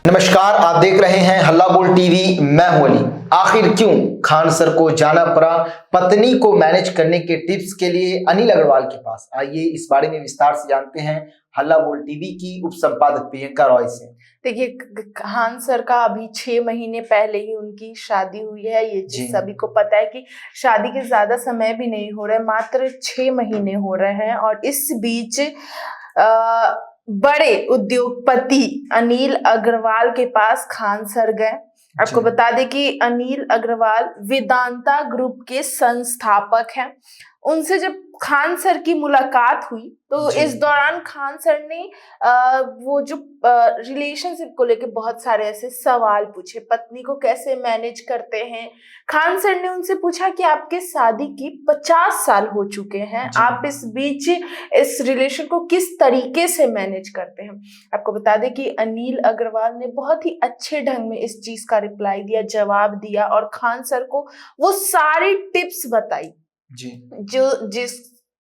नमस्कार, आप देख रहे हैं हल्ला बोल टीवी। मैं हूं अली। आखिर क्यों खान सर को जाना पड़ा पत्नी को मैनेज करने के टिप्स के लिए अनिल अग्रवाल के पास? आइए इस बारे में विस्तार से जानते हैं हल्ला बोल टीवी की उप संपादक प्रियंका रॉय से। देखिए, खान सर का अभी 6 महीने पहले ही उनकी शादी हुई है। ये चीज सभी को पता है कि शादी के ज्यादा समय भी नहीं हो रहा है, मात्र 6 महीने हो रहे हैं। और इस बीच बड़े उद्योगपति अनिल अग्रवाल के पास खान सर गए। आपको बता दें कि अनिल अग्रवाल वेदांता ग्रुप के संस्थापक हैं। उनसे जब खान सर की मुलाकात हुई तो इस दौरान खान सर ने वो जो रिलेशनशिप को लेके बहुत सारे ऐसे सवाल पूछे, पत्नी को कैसे मैनेज करते हैं। खान सर ने उनसे पूछा कि आपके शादी की 50 साल हो चुके हैं, आप इस बीच इस रिलेशन को किस तरीके से मैनेज करते हैं। आपको बता दें कि अनिल अग्रवाल ने बहुत ही अच्छे ढंग में इस चीज का रिप्लाई दिया, जवाब दिया और खान सर को वो सारी टिप्स बताई जो जिस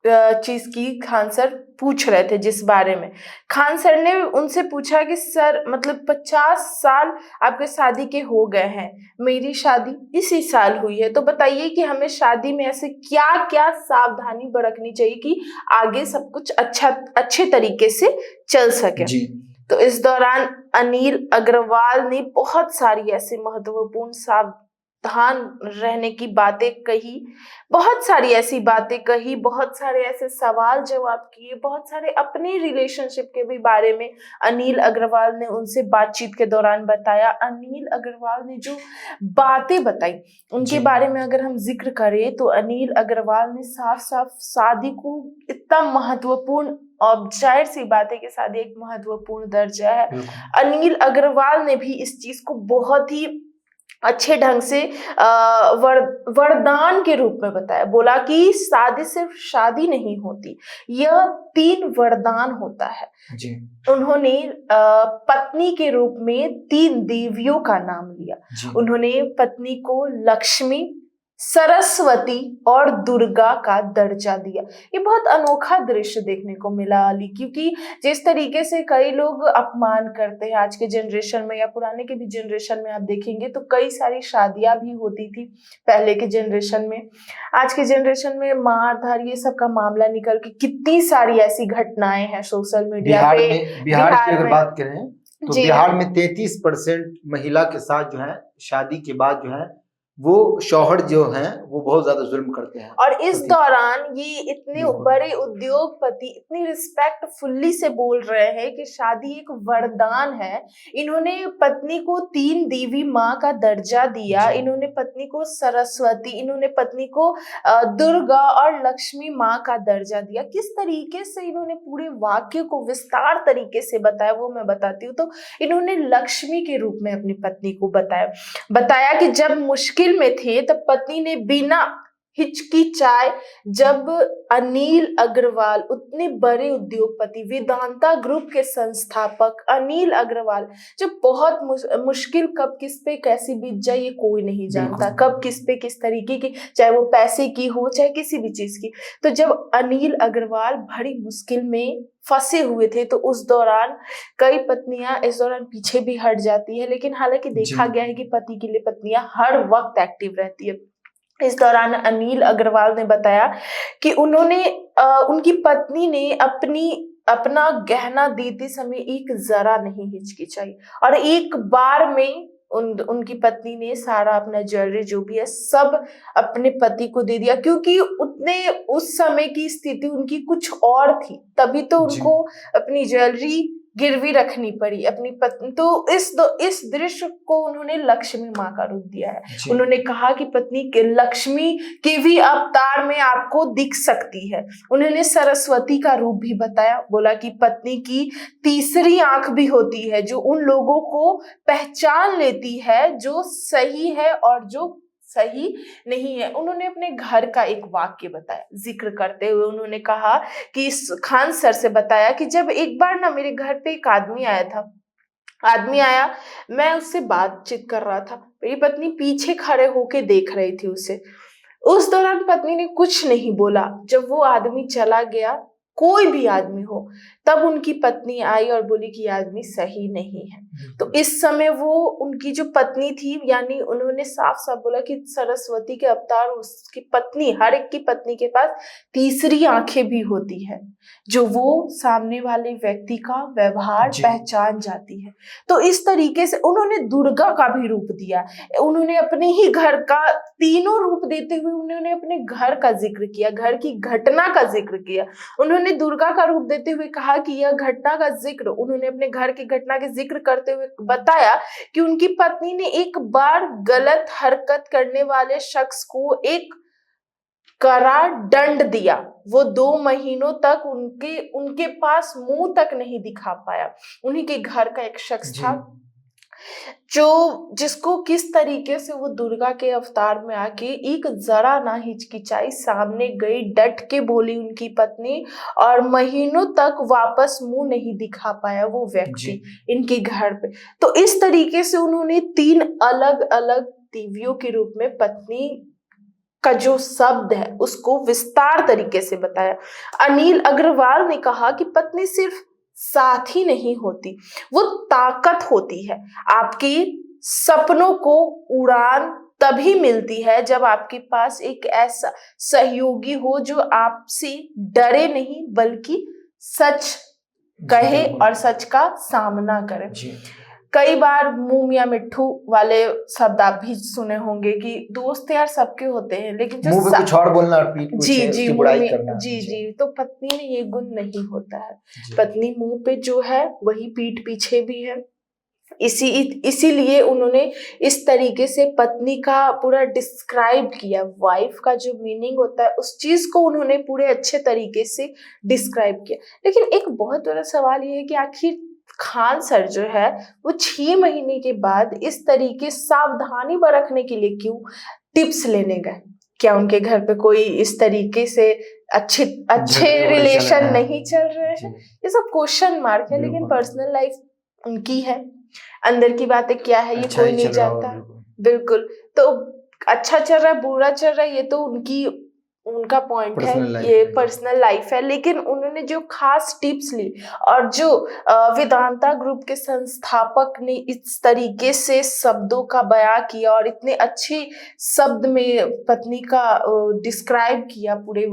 चीज की खान सर पूछ रहे थे, जिस बारे में खान सर ने उनसे पूछा कि सर मतलब 50 साल आपके शादी के हो गए हैं, मेरी शादी इसी साल हुई है, तो बताइए कि हमें शादी में ऐसे क्या क्या सावधानी बरतनी चाहिए कि आगे सब कुछ अच्छे तरीके से चल सके। तो इस दौरान अनिल अग्रवाल ने बहुत सारी ऐसी महत्वपूर्ण सावधान रहने की बातें कही, बहुत सारी ऐसी बातें कही, बहुत सारे ऐसे सवाल जवाब किए, बहुत सारे अपने रिलेशनशिप के भी बारे में अनिल अग्रवाल ने उनसे बातचीत के दौरान बताया। अनिल अग्रवाल ने जो बातें बताई उनके बारे में अगर हम जिक्र करें तो अनिल अग्रवाल ने साफ साफ शादी को इतना महत्वपूर्ण, और जाहिर सी बात है कि शादी एक महत्वपूर्ण दर्जा है। अनिल अग्रवाल ने भी इस चीज को बहुत ही अच्छे ढंग से वरदान के रूप में बताया। बोला कि शादी सिर्फ शादी नहीं होती, यह 3 वरदान होता है। उन्होंने पत्नी के रूप में 3 देवियों का नाम लिया। उन्होंने पत्नी को लक्ष्मी, सरस्वती और दुर्गा का दर्जा दिया। ये बहुत अनोखा दृश्य देखने को मिला अली, क्योंकि जिस तरीके से कई लोग अपमान करते हैं आज के जनरेशन में या पुराने के भी जनरेशन में, आप देखेंगे तो कई सारी शादियां भी होती थी पहले के जनरेशन में। आज के जनरेशन में मारधार ये सब का मामला निकल के कितनी सारी ऐसी घटनाएं हैं सोशल मीडिया पे। बिहार की अगर बात करें तो बिहार में 33% महिला के साथ जो है शादी के बाद जो है वो शौहर जो हैं वो बहुत ज्यादा जुल्म करते हैं। और इस दौरान ये इतने बड़े उद्योगपति इतनी रिस्पेक्टफुल्ली से बोल रहे हैं कि शादी एक वरदान है। इन्होंने पत्नी को 3 देवी माँ का दर्जा दिया, इन्होंने पत्नी को सरस्वती, इन्होंने पत्नी को दुर्गा और लक्ष्मी माँ का दर्जा दिया। किस तरीके से इन्होंने पूरे वाक्य को विस्तार तरीके से बताया वो मैं बताती हूँ। तो इन्होंने लक्ष्मी के रूप में अपनी पत्नी को बताया कि जब मुश्किल में थे तब पत्नी ने बिना हिचकिचाए, जब अनिल अग्रवाल उतने बड़े उद्योगपति वेदांता ग्रुप के संस्थापक अनिल अग्रवाल, जो बहुत मुश्किल कब किस पे कैसी बीत जाए ये कोई नहीं जानता, कब किस पे किस तरीके की, चाहे वो पैसे की हो चाहे किसी भी चीज की। तो जब अनिल अग्रवाल बड़ी मुश्किल में फंसे हुए थे तो उस दौरान कई पत्नियां इस दौरान पीछे भी हट जाती है, लेकिन हालांकि देखा गया है कि पति के लिए पत्नियां हर वक्त एक्टिव रहती है। इस दौरान अनिल अग्रवाल ने बताया कि उनकी पत्नी ने अपना गहना देते समय एक जरा नहीं हिचकिचाई और एक बार में उनकी पत्नी ने सारा अपना ज्वेलरी जो भी है सब अपने पति को दे दिया, क्योंकि उस समय की स्थिति उनकी कुछ और थी, तभी तो उनको अपनी ज्वेलरी गिरवी रखनी पड़ी अपनी पत्नी। तो इस दृश्य को उन्होंने लक्ष्मी माँ का रूप दिया है। उन्होंने कहा कि पत्नी के लक्ष्मी के भी अवतार में आपको दिख सकती है। उन्होंने सरस्वती का रूप भी बताया, बोला कि पत्नी की तीसरी आंख भी होती है जो उन लोगों को पहचान लेती है जो सही है और जो सही नहीं है। उन्होंने अपने घर का एक वाक्य बताया, जिक्र करते हुए उन्होंने कहा कि खान सर से बताया कि जब एक बार ना मेरे घर पे एक आदमी आया, मैं उससे बातचीत कर रहा था, मेरी पत्नी पीछे खड़े होके देख रही थी उसे। उस दौरान पत्नी ने कुछ नहीं बोला। जब वो आदमी चला गया, कोई भी आदमी हो, तब उनकी पत्नी आई और बोली कि आदमी सही नहीं है। तो इस समय वो उनकी जो पत्नी थी, यानी उन्होंने साफ साफ बोला कि सरस्वती के अवतार उसकी पत्नी, हर एक की पत्नी के पास तीसरी आंखें भी होती है, जो वो सामने वाले व्यक्ति का व्यवहार पहचान जाती है। तो इस तरीके से उन्होंने दुर्गा का भी रूप दिया, उन्होंने अपने ही घर का, तीनों रूप देते हुए उन्होंने अपने घर का जिक्र किया, घर की घटना का जिक्र किया। उन्होंने दुर्गा का रूप देते हुए कहा कि यह घटना का जिक्र, उन्होंने अपने घर की घटना के जिक्र करते हुए बताया कि उनकी पत्नी ने एक बार गलत हरकत करने वाले शख्स को एक कड़ा दंड दिया। वो 2 महीनों तक उनके पास मुंह तक नहीं दिखा पाया। उन्हीं के घर का एक शख्स था जिसको किस तरीके से वो दुर्गा के अवतार में आके एक जरा ना हिचकिचाई, सामने गई, डट के बोली उनकी पत्नी, और महीनों तक वापस मुंह नहीं दिखा पाया वो व्यक्ति इनके घर पे। तो इस तरीके से उन्होंने 3 अलग अलग देवियों के रूप में पत्नी का जो शब्द है उसको विस्तार तरीके से बताया। अनिल अग्रवाल ने कहा कि पत्नी सिर्फ साथी नहीं होती, वो ताकत होती है। आपके सपनों को उड़ान तभी मिलती है जब आपके पास एक ऐसा सहयोगी हो जो आपसे डरे नहीं बल्कि सच कहे और सच का सामना करे। कई बार मुंह मियां मिट्ठू वाले शब्द आप भी सुने होंगे कि दोस्त यार सबके होते हैं, लेकिन जो मुंह पे कुछ और बोलना और पीठ पीछे उसकी बुराई करना। जी तो पत्नी में ये गुण नहीं होता है। पत्नी मुंह पे जो है वही पीठ पीछे भी है। इसीलिए उन्होंने इस तरीके से पत्नी का पूरा डिस्क्राइब किया। वाइफ का जो मीनिंग होता है उस चीज को उन्होंने पूरे अच्छे तरीके से डिस्क्राइब किया। लेकिन एक बहुत बड़ा सवाल ये है कि आखिर खान सर जो है वो 6 महीने के बाद इस तरीके सावधानी बरतने के लिए क्यों टिप्स लेने गए? क्या उनके घर पे कोई इस तरीके से अच्छे रिलेशन नहीं चल रहे हैं? ये सब क्वेश्चन मार्क है। लेकिन पर्सनल लाइफ उनकी है, अंदर की बातें क्या है ये कोई नहीं जानता। बिल्कुल। तो अच्छा चल रहा है बुरा चल रहा है ये तो उनका पॉइंट है, ये पर्सनल लाइफ है। लेकिन उन्होंने जो खास टिप्स ली और जो वेदांता ग्रुप के संस्थापक ने इस तरीके से शब्दों का बयां किया और इतने अच्छे शब्द में पत्नी का डिस्क्राइब किया पूरे,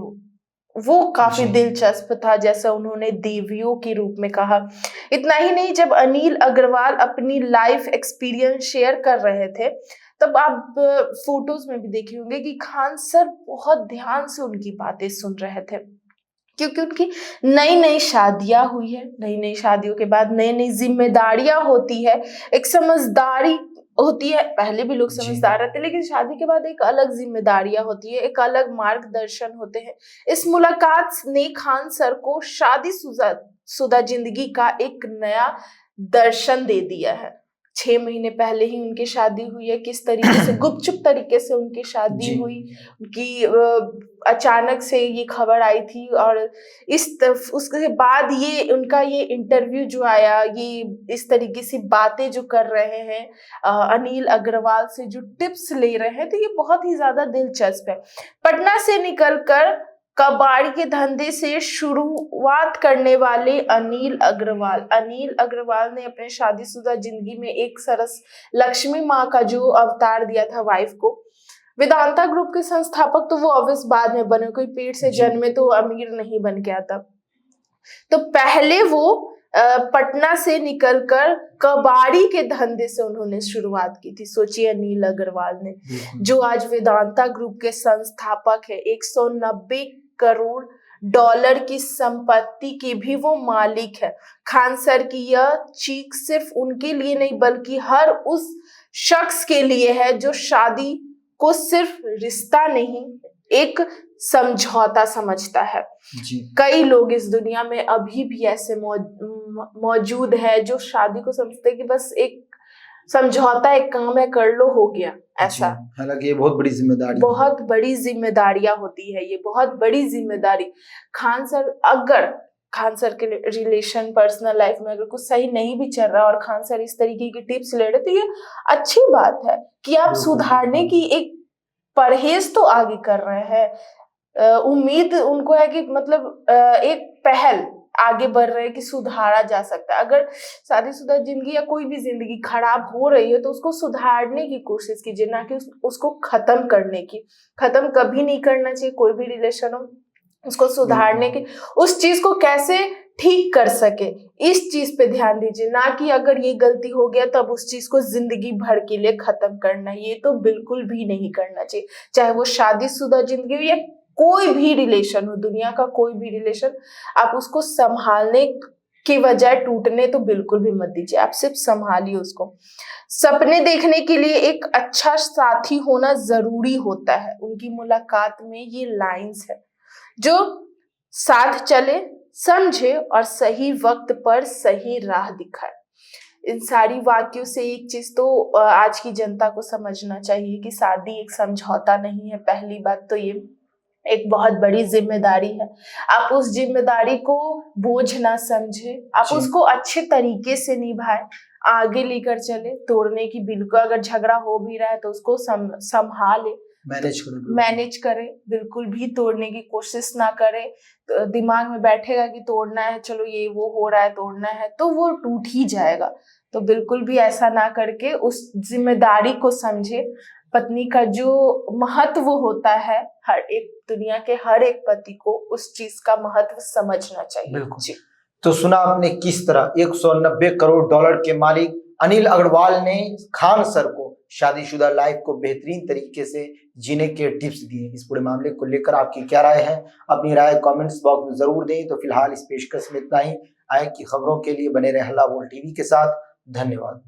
वो काफी दिलचस्प था। जैसा उन्होंने देवियों के रूप में कहा। इतना ही नहीं, जब अनिल अग्रवाल अपनी लाइफ एक्सपीरियंस शेयर कर रहे थे तब आप फोटोज में भी देखे होंगे कि खान सर बहुत ध्यान से उनकी बातें सुन रहे थे, क्योंकि उनकी नई नई शादियां हुई है। नई नई शादियों के बाद नई नई जिम्मेदारियां होती है, एक समझदारी होती है। पहले भी लोग समझदार रहते हैं, लेकिन शादी के बाद एक अलग जिम्मेदारियां होती है, एक अलग मार्गदर्शन होते हैं। इस मुलाकात ने खान सर को शादीशुदा जिंदगी का एक नया दर्शन दे दिया है। 6 महीने पहले ही उनकी शादी हुई है। किस तरीके से गुपचुप तरीके से उनकी शादी हुई, उनकी अचानक से ये खबर आई थी, और उसके बाद ये उनका ये इंटरव्यू जो आया, ये इस तरीके से बातें जो कर रहे हैं अनिल अग्रवाल से, जो टिप्स ले रहे हैं, तो ये बहुत ही ज्यादा दिलचस्प है। पटना से निकलकर कबाड़ी के धंधे से शुरुआत करने वाले अनिल अग्रवाल ने अपने शादीशुदा जिंदगी में एक सरस लक्ष्मी माँ का जो अवतार दिया था वाइफ को। वेदांता ग्रुप के संस्थापक तो वो ऑब्वियस बाद में बने, कोई पेट से जन्मे तो अमीर नहीं बन के आता। तो पहले वो पटना से निकलकर कबाड़ी के धंधे से उन्होंने शुरुआत की थी। सोचिए अनिल अग्रवाल ने, जो आज वेदांता ग्रुप के संस्थापक है, 190 करोड़ डॉलर की संपत्ति के भी वो मालिक है। खान सर की यह चीख सिर्फ उनके लिए नहीं बल्कि हर उस शख्स के लिए है जो शादी को सिर्फ रिश्ता नहीं, एक समझौता समझता है। कई लोग इस दुनिया में अभी भी ऐसे मौजूद है जो शादी को समझते हैं कि बस एक समझौता, एक काम है, कर लो, हो गया, ऐसा। हालांकि ये बहुत बड़ी जिम्मेदारियां होती है, ये बहुत बड़ी जिम्मेदारी। खान सर के रिलेशन, पर्सनल लाइफ में अगर कुछ सही नहीं भी चल रहा और खान सर इस तरीके की टिप्स ले रहे, तो ये अच्छी बात है कि आप सुधारने की एक परहेज तो आगे कर रहे हैं। उम्मीद उनको है कि मतलब एक पहल आगे बढ़ रहे हैं कि सुधारा जा सकता है। अगर शादीशुदा जिंदगी या कोई भी जिंदगी खराब हो रही है तो उसको सुधारने की कोशिश कीजिए, ना कि उसको खत्म करने की। खत्म कभी नहीं करना चाहिए कोई भी रिलेशन हो, उसको सुधारने की, उस चीज को कैसे ठीक कर सके इस चीज पे ध्यान दीजिए, ना कि अगर ये गलती हो गया तब उस चीज को जिंदगी भर के लिए खत्म करना। ये तो बिल्कुल भी नहीं करना चाहिए, चाहे वो शादीशुदा जिंदगी हो या कोई भी रिलेशन हो, दुनिया का कोई भी रिलेशन। आप उसको संभालने की बजाय टूटने तो बिल्कुल भी मत दीजिए, आप सिर्फ संभालिए उसको। सपने देखने के लिए एक अच्छा साथी होना जरूरी होता है। उनकी मुलाकात में ये लाइंस है, जो साथ चले, समझे और सही वक्त पर सही राह दिखाए। इन सारी वाक्यों से एक चीज तो आज की जनता को समझना चाहिए कि शादी एक समझौता नहीं है। पहली बात तो ये एक बहुत बड़ी जिम्मेदारी है, आप उस जिम्मेदारी को बोझ ना समझे, आप जी। उसको अच्छे तरीके से निभाए, आगे लेकर चले। तोड़ने की बिल्कुल, अगर झगड़ा हो भी रहा है तो उसको संभाले, मैनेज करें, बिल्कुल भी तोड़ने की कोशिश ना करें। तो दिमाग में बैठेगा कि तोड़ना है, चलो ये वो हो रहा है तोड़ना है, तो वो टूट ही जाएगा। तो बिल्कुल भी ऐसा ना करके उस जिम्मेदारी को समझे। पत्नी का जो महत्व होता है, हर एक दुनिया के हर एक पति को उस चीज का महत्व समझना चाहिए। बिल्कुल। जी। तो सुना आपने किस तरह 190 करोड़ डॉलर के मालिक अनिल अग्रवाल ने खान सर को शादीशुदा लाइफ को बेहतरीन तरीके से जीने के टिप्स दिए। इस पूरे मामले को लेकर आपकी क्या राय है? अपनी राय कमेंट्स बॉक्स में जरूर दें। तो फिलहाल इस पेशकश में इतना ही। आए की खबरों के लिए बने रहे हल्ला बोल टीवी के साथ। धन्यवाद।